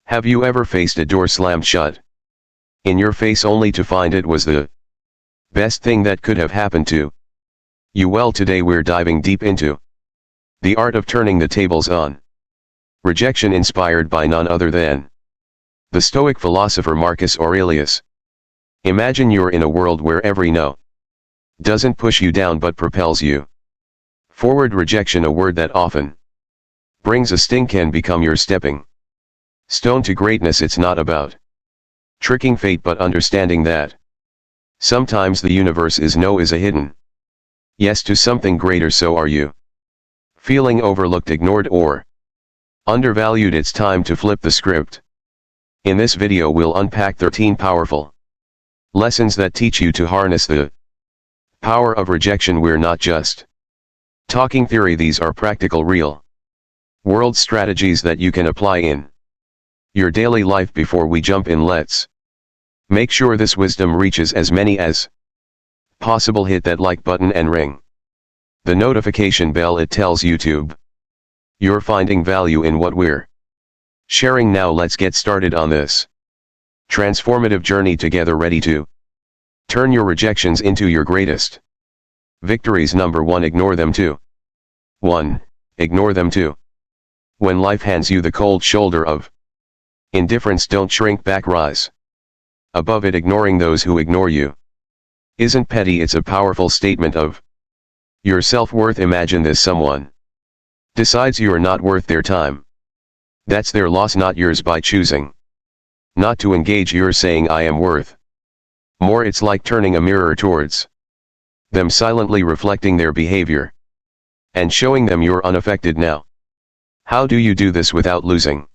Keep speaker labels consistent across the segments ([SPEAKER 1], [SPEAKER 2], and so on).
[SPEAKER 1] Have you ever faced a door slammed shut in your face only to find it was the best thing that could have happened to you? Well, today we're diving deep into the art of turning the tables on rejection, inspired by none other than the Stoic philosopher Marcus Aurelius. Imagine you're in a world where every no doesn't push you down but propels you forward. Rejection, a word that often brings a sting, can become your stepping stone to greatness. It's not about tricking fate but understanding that sometimes the universe is no is a hidden yes to something greater. So are you feeling overlooked, ignored, or undervalued? It's time to flip the script. In this video we'll unpack 13 powerful lessons that teach you to harness the power of rejection. We're not just talking theory, these are practical, real world strategies that you can apply in your daily life. Before we jump in, let's make sure this wisdom reaches as many as possible. Hit that like button and ring the notification bell. It tells YouTube you're finding value in what we're sharing. Now let's get started on this transformative journey together. Ready to turn your rejections into your greatest victories? Number 1, ignore them. 2. 1. Ignore them. 2. When life hands you the cold shoulder of indifference, don't shrink back, rise above it. Ignoring those who ignore you isn't petty, it's a powerful statement of your self-worth. Imagine this: someone decides you are not worth their time. That's their loss, not yours. By choosing not to engage, you're saying, I am worth more. It's like turning a mirror towards them, silently reflecting their behavior and showing them you're unaffected. Now, how do you do this without losing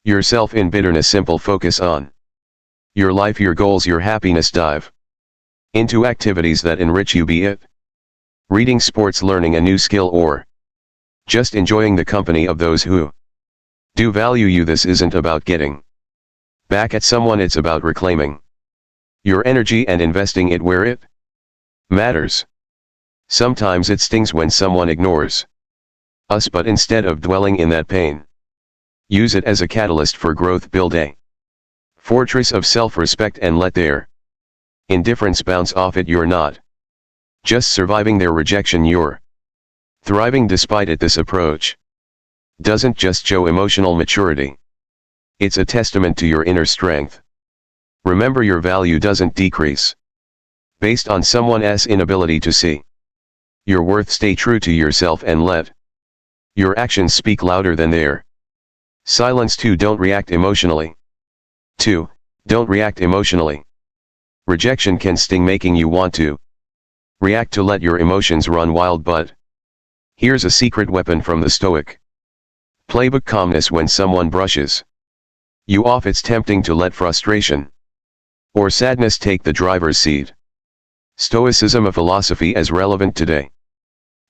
[SPEAKER 1] yourself in bitterness? Simple: focus on your life, your goals, your happiness. Dive into activities that enrich you, be it reading, sports, learning a new skill, or just enjoying the company of those who do value you. This isn't about getting back at someone, it's about reclaiming your energy and investing it where it matters. Sometimes it stings when someone ignores us, but instead of dwelling in that pain, use it as a catalyst for growth. Build a fortress of self-respect and let their indifference bounce off it. You're not just surviving their rejection, you're thriving despite it. This approach doesn't just show emotional maturity, it's a testament to your inner strength. Remember, your value doesn't decrease based on someone else's inability to see your worth. Stay true to yourself and let your actions speak louder than their silence. 2. Don't react emotionally. 2. Don't react emotionally. Rejection can sting, making you want to react, to let your emotions run wild. But here's a secret weapon from the Stoic playbook: calmness. When someone brushes you off, it's tempting to let frustration or sadness take the driver's seat. Stoicism, a philosophy as relevant today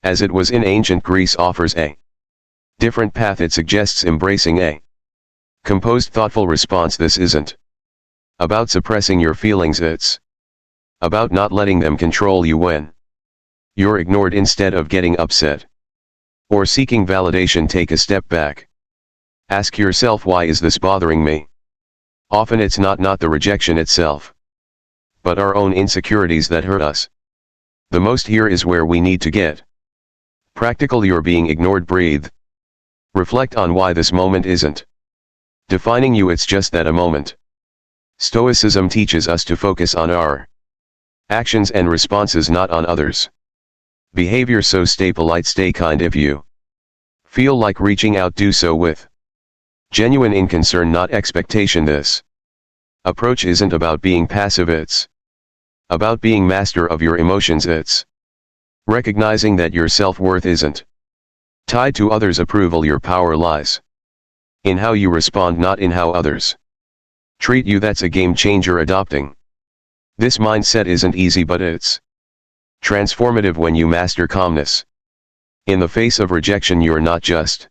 [SPEAKER 1] as it was in ancient Greece, offers a different path. It suggests embracing a composed, thoughtful response. This isn't about suppressing your feelings, it's about not letting them control you. When you're ignored, instead of getting upset or seeking validation, take a step back. Ask yourself, why is this bothering me? Often it's not the rejection itself, but our own insecurities that hurt us the most. Here is where we need to get practical. You're being ignored. Breathe. Reflect on why this moment isn't defining you, it's just that a moment. Stoicism teaches us to focus on our actions and responses, not on others' behavior. So stay polite, stay kind. If you feel like reaching out, do so with genuine concern, not expectation. This approach isn't about being passive, it's about being master of your emotions. It's recognizing that your self-worth isn't tied to others' approval. Your power lies in how you respond, not in how others treat you. That's a game changer. Adopting this mindset isn't easy, but it's transformative. When you master calmness in the face of rejection, you're not just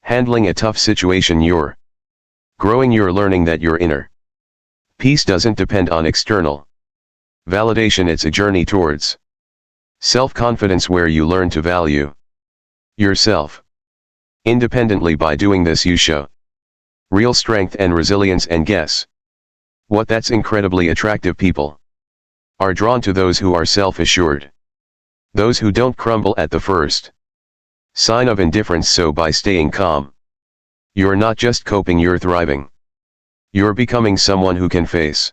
[SPEAKER 1] handling a tough situation, you're growing. You're learning that your inner peace doesn't depend on external validation, it's a journey towards self-confidence where you learn to value yourself independently. By doing this, you show Real strength and resilience, and guess what? That's incredibly attractive. People are drawn to those who are self-assured. Those who don't crumble at the first sign of indifference. So by staying calm, you're not just coping, you're thriving. You're becoming someone who can face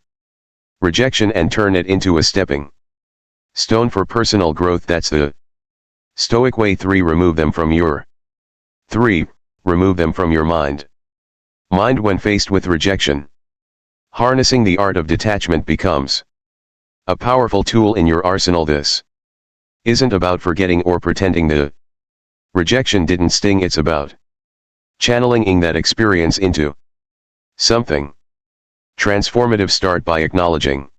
[SPEAKER 1] rejection and turn it into a stepping stone for personal growth. That's the Stoic way. 3. Remove them from your mind. When faced with rejection, harnessing the art of detachment becomes a powerful tool in your arsenal. This isn't about forgetting or pretending the rejection didn't sting. It's about channeling that experience into something transformative. Start by acknowledging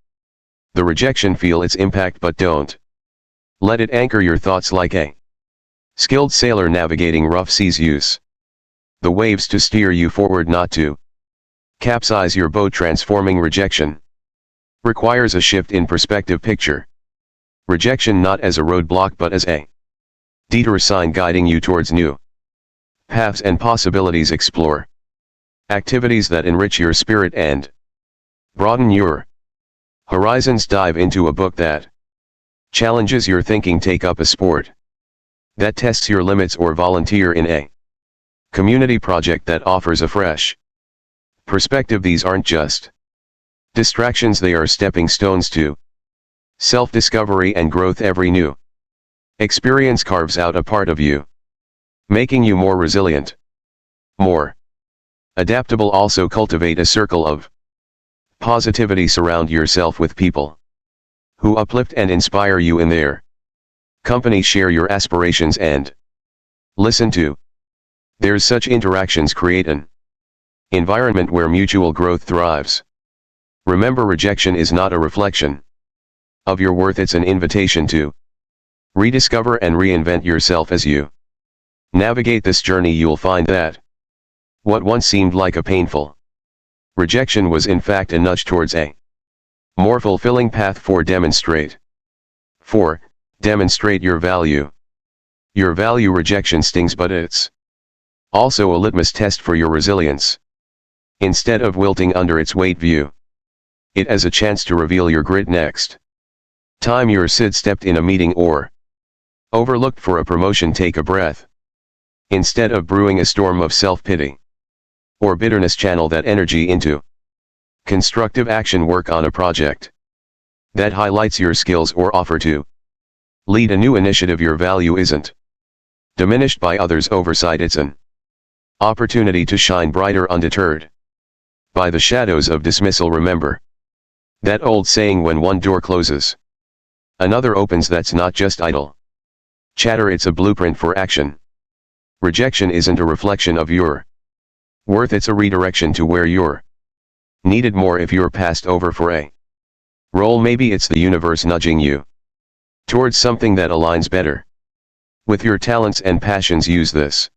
[SPEAKER 1] the rejection, feel its impact, but don't let it anchor your thoughts. Like a skilled sailor navigating rough seas, use the waves to steer you forward, not to capsize your boat. Transforming rejection requires a shift in perspective. Picture rejection not as a roadblock, but as a detour sign guiding you towards new paths and possibilities. Explore activities that enrich your spirit and broaden your horizons. Dive into a book that challenges your thinking. Take up a sport that tests your limits, or volunteer in a community project that offers a fresh perspective. These aren't just distractions, they are stepping stones to self-discovery and growth. Every new experience carves out a part of you, making you more resilient, more adaptable. Also cultivate a circle of positivity. Surround yourself with people who uplift and inspire you in their company. Share your aspirations and listen to theirs. Such interactions create an environment where mutual growth thrives. Remember, rejection is not a reflection of your worth, it's an invitation to rediscover and reinvent yourself. As you navigate this journey, you'll find that what once seemed like a painful rejection was in fact a nudge towards a more fulfilling path. 4. Demonstrate your value. Your value. Rejection stings, but it's also a litmus test for your resilience. Instead of wilting under its weight, view it as a chance to reveal your grit. Next time you're sidestepped in a meeting or overlooked for a promotion, take a breath. Instead of brewing a storm of self-pity or bitterness, channel that energy into constructive action. Work on a project that highlights your skills, or offer to lead a new initiative. Your value isn't diminished by others' oversight, it's an opportunity to shine brighter, undeterred by the shadows of dismissal. Remember that old saying, when one door closes, another opens. That's not just idle chatter, it's a blueprint for action. Rejection isn't a reflection of your worth, it's a redirection to where you're needed more. If you're passed over for a role, maybe it's the universe nudging you towards something that aligns better with your talents and passions. Use this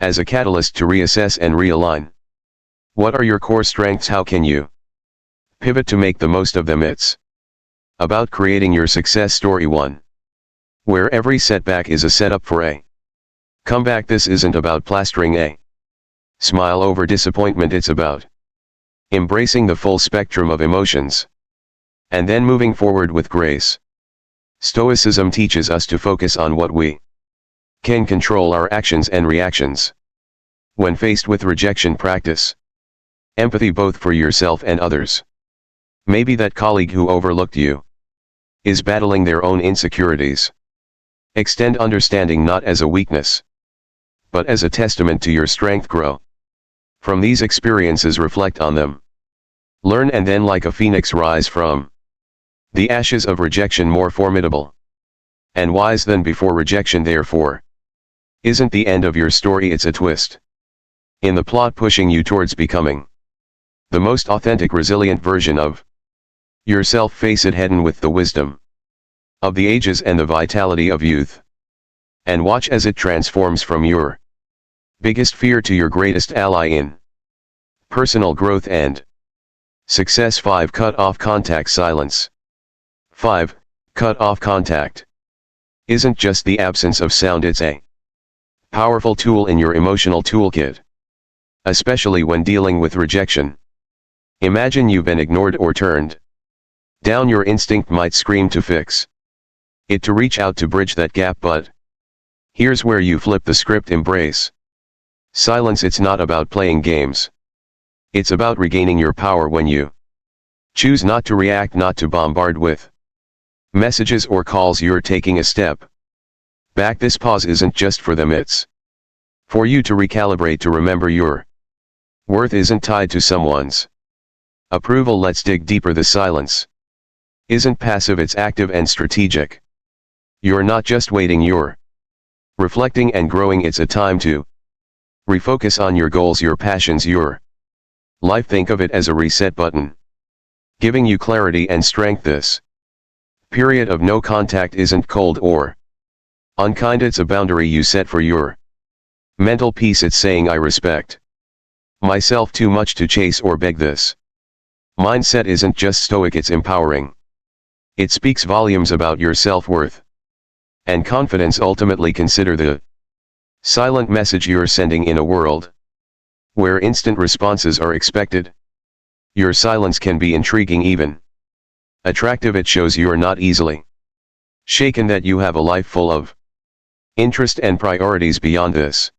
[SPEAKER 1] as a catalyst to reassess and realign. What are your core strengths? How can you pivot to make the most of them? It's about creating your success story, one where every setback is a setup for a comeback. This isn't about plastering a smile over disappointment, it's about embracing the full spectrum of emotions and then moving forward with grace. Stoicism teaches us to focus on what we can control, our actions and reactions. When faced with rejection, practice empathy, both for yourself and others. Maybe that colleague who overlooked you is battling their own insecurities. Extend understanding not as a weakness, but as a testament to your strength. Grow from these experiences, reflect on them, learn, and then, like a phoenix, rise from the ashes of rejection, more formidable and wise than before. Rejection, therefore, isn't the end of your story, it's a twist in the plot, pushing you towards becoming the most authentic, resilient version of yourself. Face it head on with the wisdom of the ages and the vitality of youth, and watch as it transforms from your biggest fear to your greatest ally in personal growth and success. 5. Cut off contact. Silence. 5. Cut off contact isn't just the absence of sound, it's a powerful tool in your emotional toolkit. especially when dealing with rejection. Imagine you've been ignored or turned down. Your instinct might scream to fix it, to reach out to bridge that gap, but here's where you flip the script. Embrace silence. It's not about playing games. It's about regaining your power when you choose not to react, not to bombard with messages or calls. You're taking a step back. This pause isn't just for them, it's for you to recalibrate, to remember your worth isn't tied to someone's approval. Let's dig deeper. The silence isn't passive, it's active and strategic. You're not just waiting, you're reflecting and growing. It's a time to refocus on your goals, your passions, your life. Think of it as a reset button, giving you clarity and strength. This period of no contact isn't cold or unkind, it's a boundary you set for your mental peace. It's saying, I respect myself too much to chase or beg. This mindset isn't just stoic, it's empowering. It speaks volumes about your self-worth and confidence. Ultimately, consider the silent message you're sending. In a world where instant responses are expected, your silence can be intriguing, even attractive. It shows you're not easily shaken, that you have a life full of interest and priorities beyond this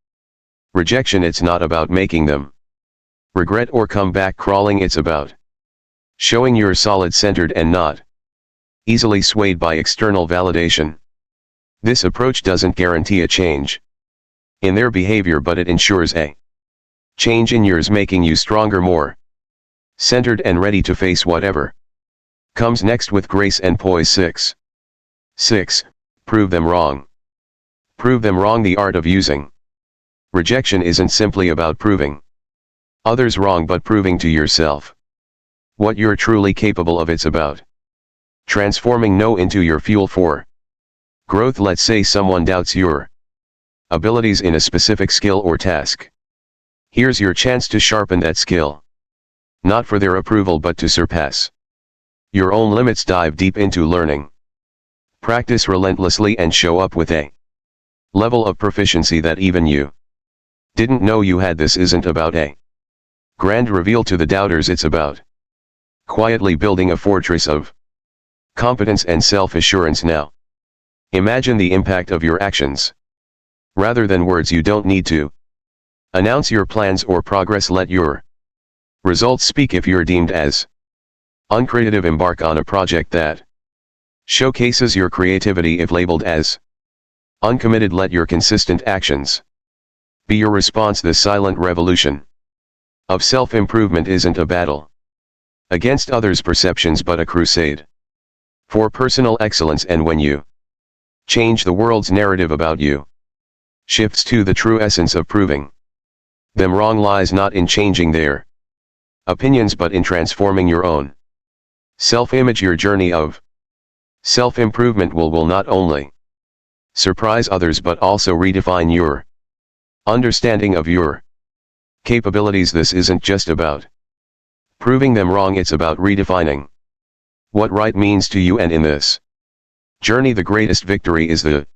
[SPEAKER 1] rejection. It's not about making them regret or come back crawling. It's about showing you're solid, centered, and not easily swayed by external validation. This approach doesn't guarantee a change in their behavior, but it ensures a change in yours, making you stronger, more centered, and ready to face whatever comes next with grace and poise. 6. Prove them wrong. Prove them wrong. The art of using rejection isn't simply about proving others wrong, but proving to yourself what you're truly capable of. It's about transforming no into your fuel for growth. Let's say someone doubts your abilities in a specific skill or task. Here's your chance to sharpen that skill, not for their approval but to surpass your own limits. Dive deep into learning, practice relentlessly, and show up with a level of proficiency that even you didn't know you had. This isn't about a grand reveal to the doubters, it's about quietly building a fortress of competence and self-assurance. Now, imagine the impact of your actions. Rather than words, you don't need to announce your plans or progress. Let your results speak. If you're deemed as uncreative, embark on a project that showcases your creativity. If labeled as uncommitted, let your consistent actions be your response. The silent revolution of self-improvement isn't a battle against others' perceptions, but a crusade for personal excellence. And when you change, the world's narrative about you shifts to the true essence of proving them wrong. Lies not in changing their opinions, but in transforming your own self-image. Your journey of self-improvement will not only surprise others but also redefine your understanding of your capabilities. This isn't just about proving them wrong, it's about redefining what right means to you. And in this journey, the greatest victory is the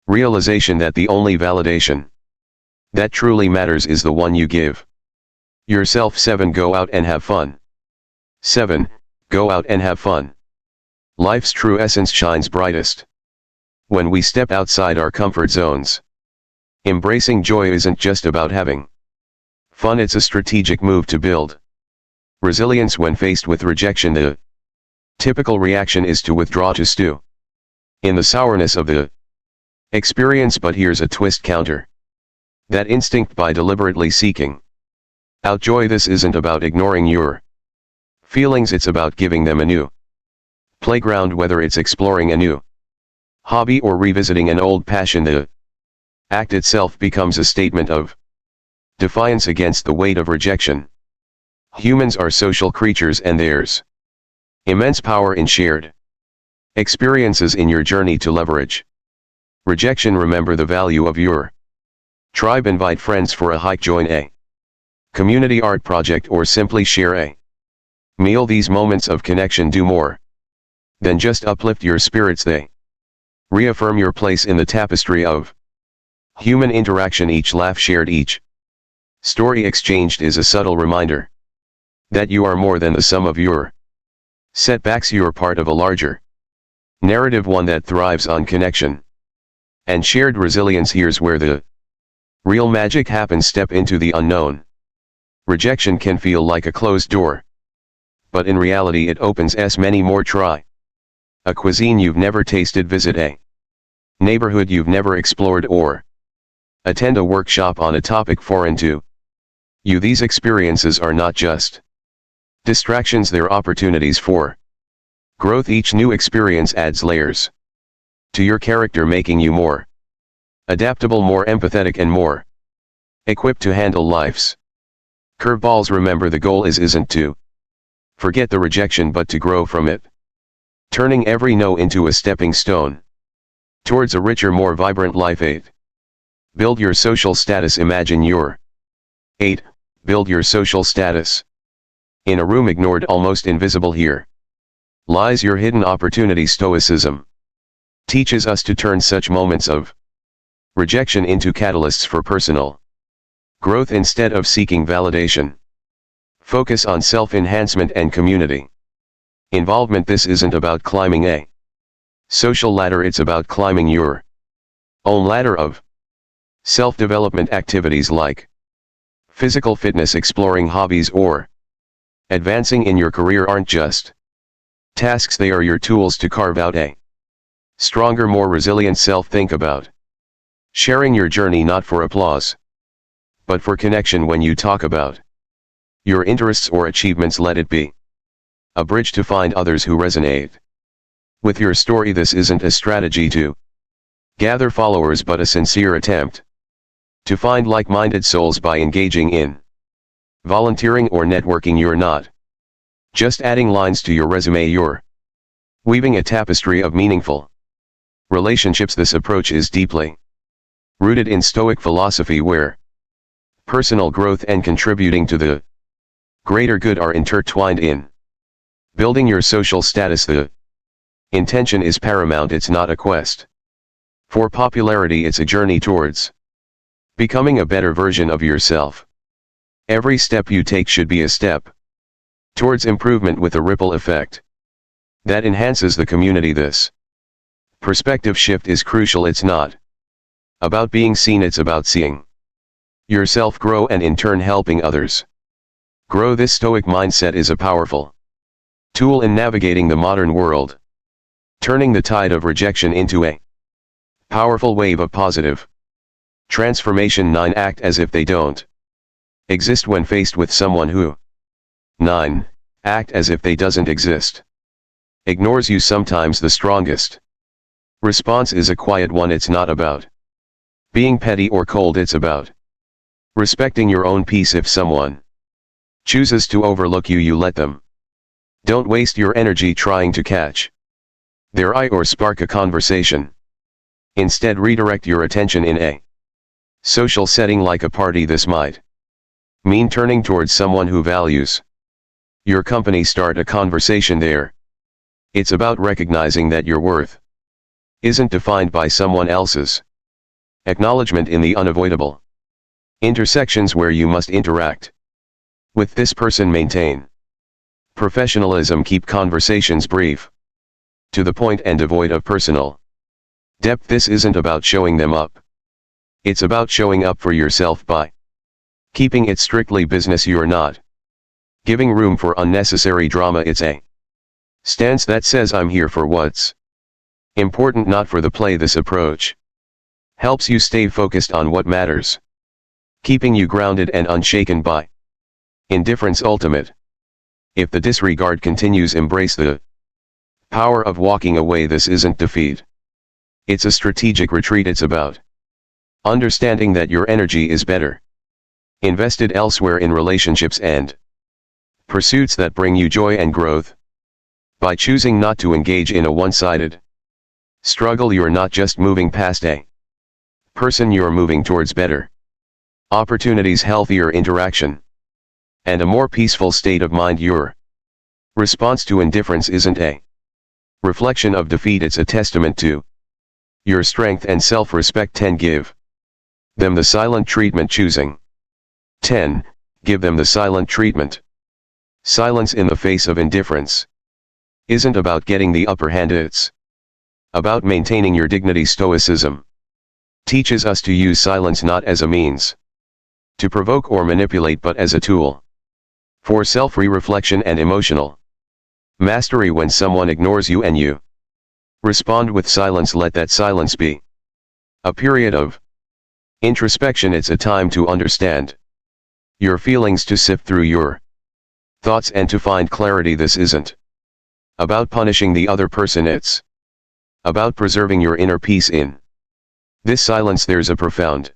[SPEAKER 1] realization that the only validation that truly matters is the one you give yourself. 7. Go out and have fun. 7. Go out and have fun. Life's true essence shines brightest when we step outside our comfort zones. Embracing joy isn't just about having fun, it's a strategic move to build resilience. When faced with rejection, the typical reaction is to withdraw, to stew in the sourness of the experience. But here's a twist: counter that instinct by deliberately seeking out joy. This isn't about ignoring your feelings, it's about giving them a new playground. Whether it's exploring a new hobby or revisiting an old passion, the act itself becomes a statement of defiance against the weight of rejection. Humans are social creatures, and there's immense power in shared experiences. In your journey to leverage rejection, remember the value of your tribe. Invite friends for a hike, join a community art project, or simply share a meal. These moments of connection do more than just uplift your spirits, they reaffirm your place in the tapestry of human interaction. Each laugh shared, each story exchanged is a subtle reminder that you are more than the sum of your setbacks. You're part of a larger narrative, one that thrives on connection and shared resilience. Here's where the real magic happens. Step into the unknown. Rejection can feel like a closed door, but in reality it opens many more. Try a cuisine you've never tasted, visit a neighborhood you've never explored, or attend a workshop on a topic foreign to you. These experiences are not just distractions, they're opportunities for growth. Each new experience adds layers to your character, making you more adaptable, more empathetic, and more equipped to handle life's curveballs. Remember, the goal isn't to forget the rejection, but to grow from it, turning every no into a stepping stone towards a richer, more vibrant life. 8. Build your social status. Imagine your 8. Build your social status. In a room ignored, almost invisible, here lies your hidden opportunity. Stoicism teaches us to turn such moments of rejection into catalysts for personal growth. Instead of seeking validation, focus on self-enhancement and community involvement. This isn't about climbing a social ladder, it's about climbing your own ladder of self-development. Activities like physical fitness, exploring hobbies, or advancing in your career aren't just tasks, they are your tools to carve out a stronger, more resilient self. Think about sharing your journey not for applause, but for connection. When you talk about your interests or achievements, let it be a bridge to find others who resonate with your story. This isn't a strategy to gather followers, but a sincere attempt to find like-minded souls. By engaging in volunteering or networking, you're not just adding lines to your resume, you're weaving a tapestry of meaningful relationships. This approach is deeply rooted in Stoic philosophy, where personal growth and contributing to the greater good are intertwined. In building your social status, the intention is paramount. It's not a quest for popularity, it's a journey towards becoming a better version of yourself. Every step you take should be a step towards improvement, with a ripple effect that enhances the community. This perspective shift is crucial. It's not about being seen, it's about seeing yourself grow and in turn helping others grow. This Stoic mindset is a powerful tool in navigating the modern world, turning the tide of rejection into a powerful wave of positive transformation. 9. Act as if they don't exist when faced with someone who 9. Act as if they doesn't exist ignores you. Sometimes the strongest response is a quiet one. It's not about being petty or cold, it's about respecting your own peace. If someone chooses to overlook you, you let them. Don't waste your energy trying to catch their eye or spark a conversation. Instead, redirect your attention in a social setting like a party. This might mean turning towards someone who values your company. Start a conversation there. It's about recognizing that your worth isn't defined by someone else's acknowledgement in the unavoidable intersections where you must interact with this person. Maintain professionalism. Keep conversations brief, to the point, and devoid of personal depth. This isn't about showing them up, it's about showing up for yourself. By keeping it strictly business, you're not giving room for unnecessary drama. It's a stance that says, I'm here for what's important, not for the play. This approach helps you stay focused on what matters, keeping you grounded and unshaken by indifference. Ultimate. If the disregard continues, embrace the power of walking away. This isn't defeat, it's a strategic retreat. It's about understanding that your energy is better invested elsewhere, in relationships and pursuits that bring you joy and growth. By choosing not to engage in a one-sided struggle, you're not just moving past a person, you're moving towards better opportunities, healthier interaction, and a more peaceful state of mind. Your response to indifference isn't a reflection of defeat, it's a testament to your strength and self-respect. 10. Give them the silent treatment. Choosing 10. Give them the silent treatment. Silence in the face of indifference isn't about getting the upper hand, it's about maintaining your dignity. Stoicism teaches us to use silence not as a means to provoke or manipulate, but as a tool for self-reflection and emotional mastery. When someone ignores you and you respond with silence, let that silence be a period of introspection. It's a time to understand your feelings, to sift through your thoughts and to find clarity. This isn't about punishing the other person, it's about preserving your inner peace. In this silence there's a profound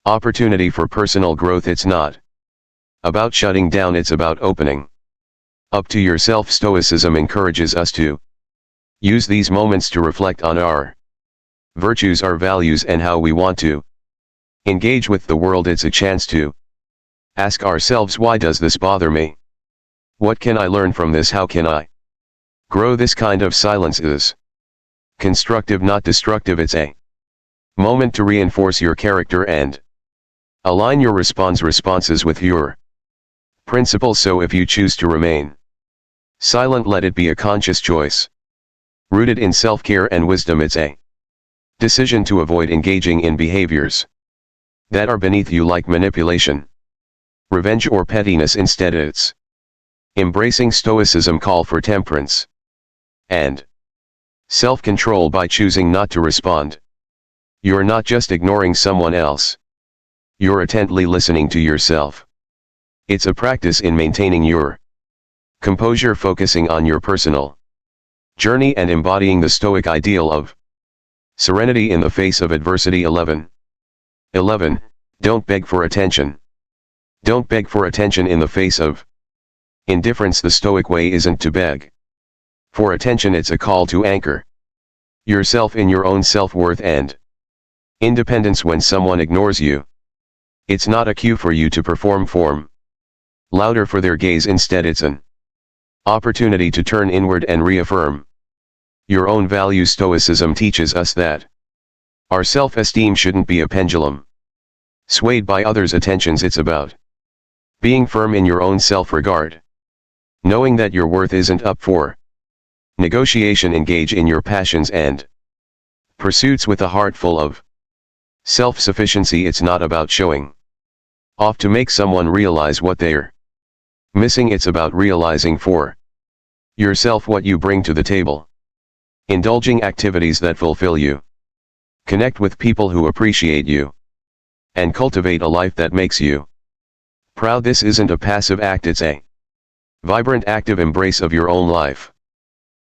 [SPEAKER 1] opportunity for personal growth. It's not about shutting down, it's about opening up to yourself. Stoicism encourages us to use these moments to reflect on our virtues, our values, and how we want to engage with the world. It's a chance to ask ourselves, why does this bother me? What can I learn from this? How can I grow? This kind of silence is constructive, not destructive. It's a moment to reinforce your character and align your responses with your principles. So if you choose to remain silent, let it be a conscious choice rooted in self-care and wisdom. It's a decision to avoid engaging in behaviors that are beneath you, like manipulation, revenge, or pettiness. Instead, it's embracing Stoicism call for temperance and self-control. By choosing not to respond, you're not just ignoring someone else, you're attentively listening to yourself. It's a practice in maintaining your composure, focusing on your personal journey and embodying the Stoic ideal of serenity in the face of adversity. 11. Don't beg for attention. Don't beg for attention in the face of indifference. The Stoic way isn't to beg for attention, it's a call to anchor yourself in your own self-worth and independence. When someone ignores you, it's not a cue for you to perform louder for their gaze. Instead, it's an opportunity to turn inward and reaffirm your own values. Stoicism teaches us that our self-esteem shouldn't be a pendulum swayed by others' attentions. It's about being firm in your own self-regard, knowing that your worth isn't up for negotiation. Engage in your passions and pursuits with a heart full of self-sufficiency. It's not about showing off to make someone realize what they're missing. It's about realizing for yourself what you bring to the table, indulging activities that fulfill you, connect with people who appreciate you, and cultivate a life that makes you proud. This isn't a passive act, it's a vibrant, active embrace of your own life.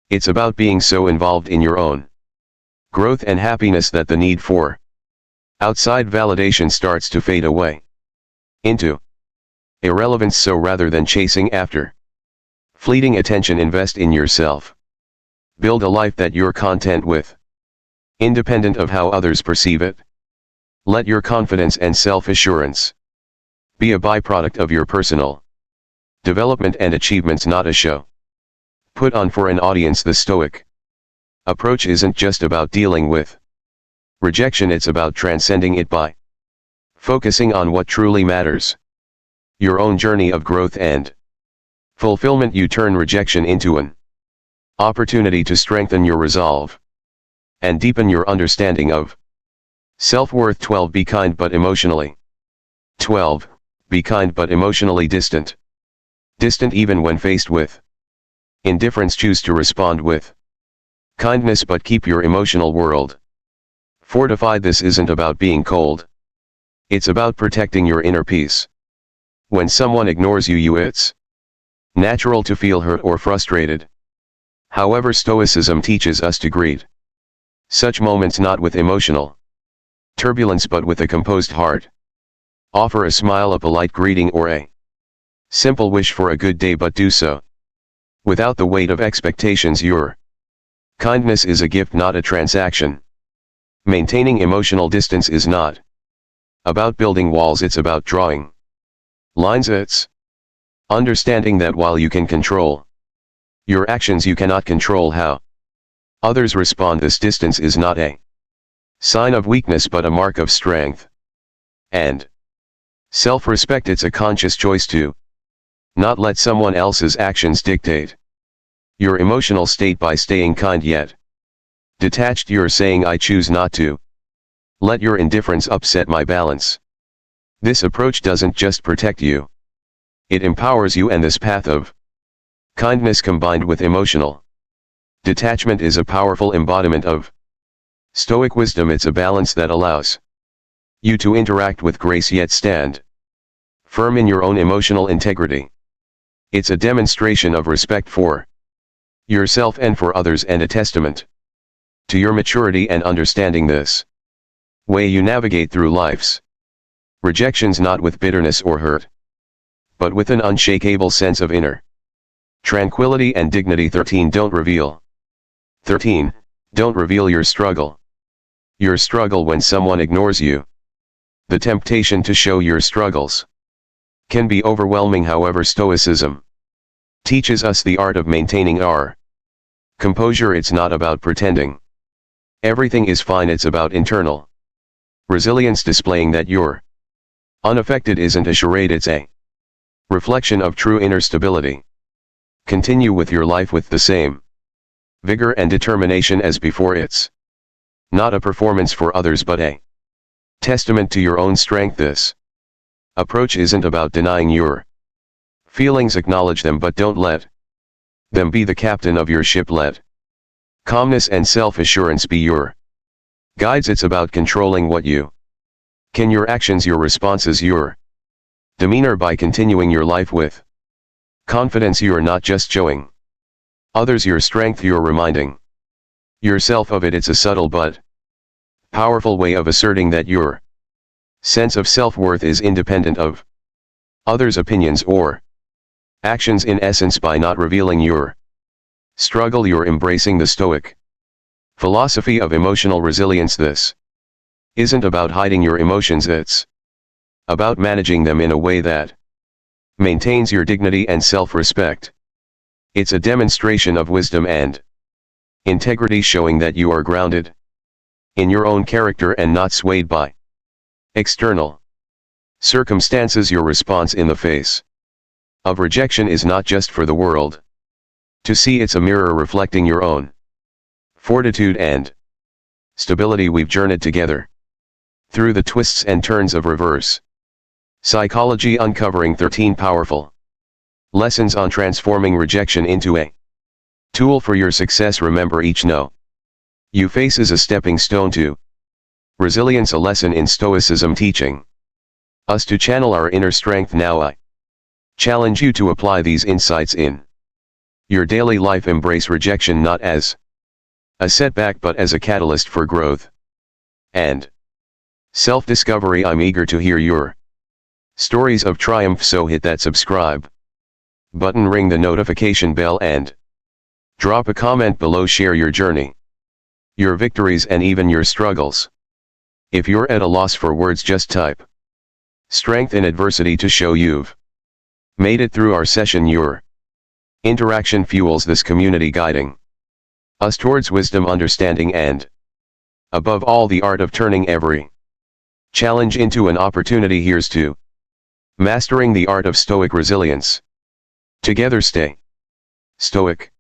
[SPEAKER 1] It's about being so involved in your own growth and happiness that the need for outside validation starts to fade away into irrelevance. So rather than chasing after fleeting attention, invest in yourself. Build a life that you're content with, independent of how others perceive it. Let your confidence and self-assurance be a byproduct of your personal development and achievements, not a show put on for an audience. The Stoic approach isn't just about dealing with rejection, it's about transcending it by focusing on what truly matters, your own journey of growth and fulfillment. You turn rejection into an opportunity to strengthen your resolve and deepen your understanding of self-worth. 12. Be kind but emotionally. 12. Be kind but emotionally distant. Distant even when faced with indifference. Choose to respond with kindness but keep your emotional world fortified. This isn't about being cold, it's about protecting your inner peace. When someone ignores you, it's natural to feel hurt or frustrated. However, Stoicism teaches us to greet such moments not with emotional turbulence but with a composed heart. Offer a smile, a polite greeting, or a simple wish for a good day, but do so without the weight of expectations. Your kindness is a gift, not a transaction. Maintaining emotional distance is not about building walls, it's about drawing lines. It's understanding that while you can control your actions, you cannot control how others respond. This distance is not a sign of weakness but a mark of strength and Self-respect, it's a conscious choice to not let someone else's actions dictate your emotional state by staying kind yet detached. You're saying, I choose not to let your indifference upset my balance. This approach doesn't just protect you, it empowers you, and this path of kindness combined with emotional detachment is a powerful embodiment of Stoic wisdom. It's a balance that allows you to interact with grace yet stand firm in your own emotional integrity. It's a demonstration of respect for yourself and for others, and a testament to your maturity and understanding. This way you navigate through life's rejections not with bitterness or hurt, but with an unshakable sense of inner tranquility and dignity. 13. Don't reveal. 13. Don't reveal your struggle. Your struggle when someone ignores you. The temptation to show your struggles can be overwhelming. However, Stoicism teaches us the art of maintaining our composure. It's not about pretending everything is fine, it's about internal resilience, displaying that you're unaffected isn't a charade, it's a reflection of true inner stability. Continue with your life with the same vigor and determination as before. It's not a performance for others, but a testament to your own strength. This approach isn't about denying your feelings, acknowledge them, but don't let them be the captain of your ship. Let calmness and self-assurance be your guides. It's about controlling what you can, your actions, your responses, your demeanor. By continuing your life with confidence, you are not just showing others your strength, you're reminding yourself of it. It's a subtle but powerful way of asserting that your sense of self-worth is independent of others' opinions or actions. In essence, by not revealing your struggle, you're embracing the Stoic philosophy of emotional resilience. This isn't about hiding your emotions, it's about managing them in a way that maintains your dignity and self-respect. It's a demonstration of wisdom and integrity, showing that you are grounded in your own character and not swayed by external circumstances. Your response in the face of rejection is not just for the world to see, it's a mirror reflecting your own fortitude and stability. We've journeyed together through the twists and turns of reverse psychology, uncovering 13 powerful lessons on transforming rejection into a tool for your success. Remember, each no you face is a stepping stone to resilience, a lesson in Stoicism teaching us to channel our inner strength. Now I challenge you to apply these insights in your daily life. Embrace rejection not as a setback but as a catalyst for growth and self-discovery. I'm eager to hear your stories of triumph, so hit that subscribe button, ring the notification bell, and drop a comment below. Share your journey, your victories, and even your struggles. If you're at a loss for words, just type strength in adversity to show you've made it through our session. Your interaction fuels this community, guiding us towards wisdom, understanding, and above all, the art of turning every challenge into an opportunity. Here's to mastering the art of Stoic resilience. Together, stay stoic.